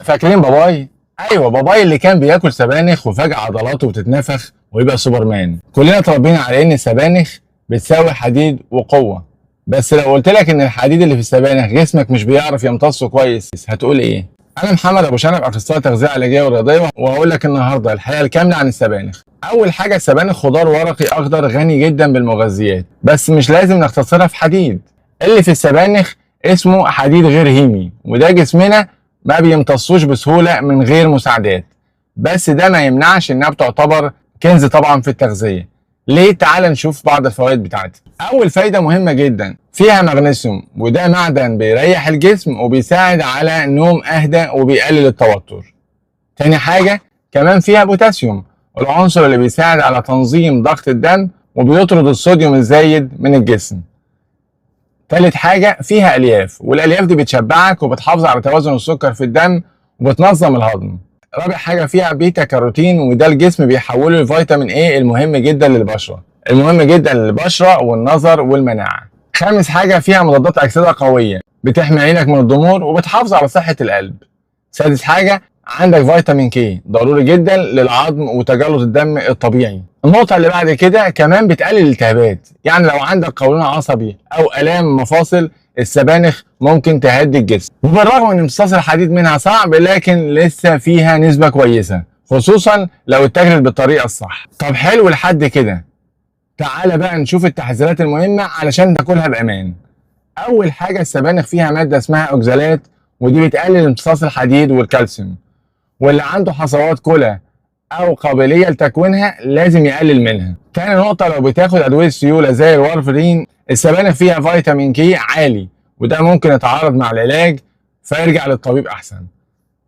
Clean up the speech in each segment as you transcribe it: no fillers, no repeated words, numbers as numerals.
فاكرين باباي؟ ايوه باباي اللي كان بياكل سبانخ وفجأة عضلاته بتتنفخ ويبقى سوبرمان. كلنا اتربينا على ان السبانخ بتساوي حديد وقوة. بس لو قلت لك ان الحديد اللي في السبانخ جسمك مش بيعرف يمتصه كويس هتقول ايه؟ انا محمد ابو شنب، اخصائي تغذية علاجية ورياضية، وهقول لك النهارده الحقيقة الكاملة عن السبانخ. اول حاجة، السبانخ خضار ورقي اخضر غني جدا بالمغذيات، بس مش لازم نختصرها في حديد. اللي في السبانخ اسمه حديد غير هيمي، وده جسمنا ما بيمتصوش بسهولة من غير مساعدات. بس ده ما يمنعش انها بتعتبر كنز طبعا في التغذية. ليه؟ تعال نشوف بعض الفوائد بتاعتها. اول فايدة مهمة جدا، فيها مغنيسيوم، وده معدن بيريح الجسم وبيساعد على نوم اهدى وبيقلل التوتر. تاني حاجة، كمان فيها بوتاسيوم، العنصر اللي بيساعد على تنظيم ضغط الدم وبيطرد الصوديوم الزايد من الجسم. تالت حاجة، فيها ألياف، والألياف دي بتشبعك وبتحافظ على توازن السكر في الدم وبتنظم الهضم. رابع حاجة، فيها بيتا كاروتين، وده الجسم بيحوله لفيتامين A المهم جدا للبشرة والنظر والمناعة. خامس حاجة، فيها مضادات أكسدة قوية بتحمي عينك من الضمور وبتحافظ على صحة القلب. سادس حاجة، عندك فيتامين كي ضروري جدا للعظم وتجلط الدم الطبيعي. النقطة اللي بعد كده، كمان بتقلل الالتهابات، يعني لو عندك قولون عصبي أو آلام مفاصل السبانخ ممكن تهدي الجسم. وبالرغم ان امتصاص الحديد منها صعب، لكن لسه فيها نسبة كويسة، خصوصا لو اتاكلت بالطريقة الصح. طب حلو لحد كده، تعالى بقى نشوف التحذيرات المهمة علشان تاكلها بأمان. أول حاجة، السبانخ فيها مادة اسمها أوكزالات، ودي بتقلل امتصاص الحديد والكالسيوم، واللي عنده حصوات كلى أو قابلية لتكوينها لازم يقلل منها. تاني نقطة، لو بتاخد أدوية سيولة زي الوارفرين، السبانخ فيها فيتامين كي عالي، وده ممكن يتعارض مع العلاج فيرجع للطبيب أحسن.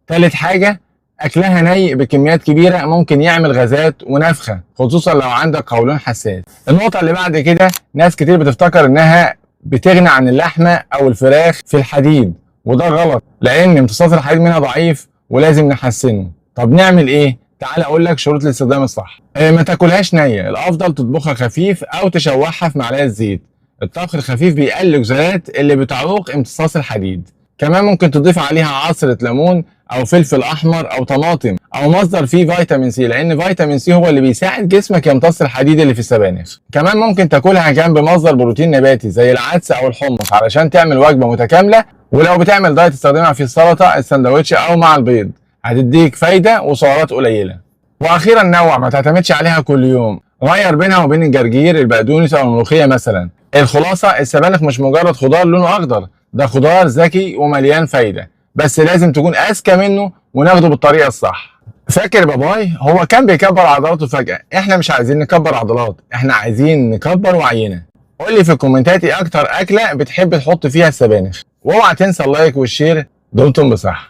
تالت حاجة، أكلها ني بكميات كبيرة ممكن يعمل غازات ونفخة، خصوصا لو عندك قولون حساس. النقطة اللي بعد كده، ناس كتير بتفتكر إنها بتغني عن اللحمة أو الفراخ في الحديد، وده غلط، لأن امتصاص الحديد منها ضعيف ولازم نحسنه. طب نعمل إيه؟ تعال أقول لك شروط الاستخدام الصح. ما تاكلهاش نية، الأفضل تطبخها خفيف أو تشوحها في معلقة زيت. الطبخ الخفيف بيقلل الأوكسالات اللي بتعوق امتصاص الحديد. كمان ممكن تضيف عليها عصرة ليمون أو فلفل أحمر أو طماطم أو مصدر فيه فيتامين سي، لأن فيتامين سي هو اللي بيساعد جسمك يمتص الحديد اللي في السبانخ. كمان ممكن تاكلها جنب مصدر بروتين نباتي زي العدس أو الحمص علشان تعمل وجبة متكاملة. ولو بتعمل دايت استخدمها في السلطة، السندوتش أو مع البيض، هتديك فايدة وسعرات قليلة. واخيرا، نوع، ما تعتمدش عليها كل يوم، غير بينها وبين الجرجير، البقدونس او الملوخيه مثلا. الخلاصه، السبانخ مش مجرد خضار لونه اخضر، ده خضار ذكي ومليان فايده، بس لازم تكون اذكى منه وناخده بالطريقه الصح. فاكر باباي هو كان بيكبر عضلاته فجاه؟ احنا مش عايزين نكبر عضلات، احنا عايزين نكبر وعينا. قول لي في الكومنتات ايه اكتر اكله بتحب تحط فيها السبانخ، واوعى تنسى اللايك والشير. دمتم بصحه.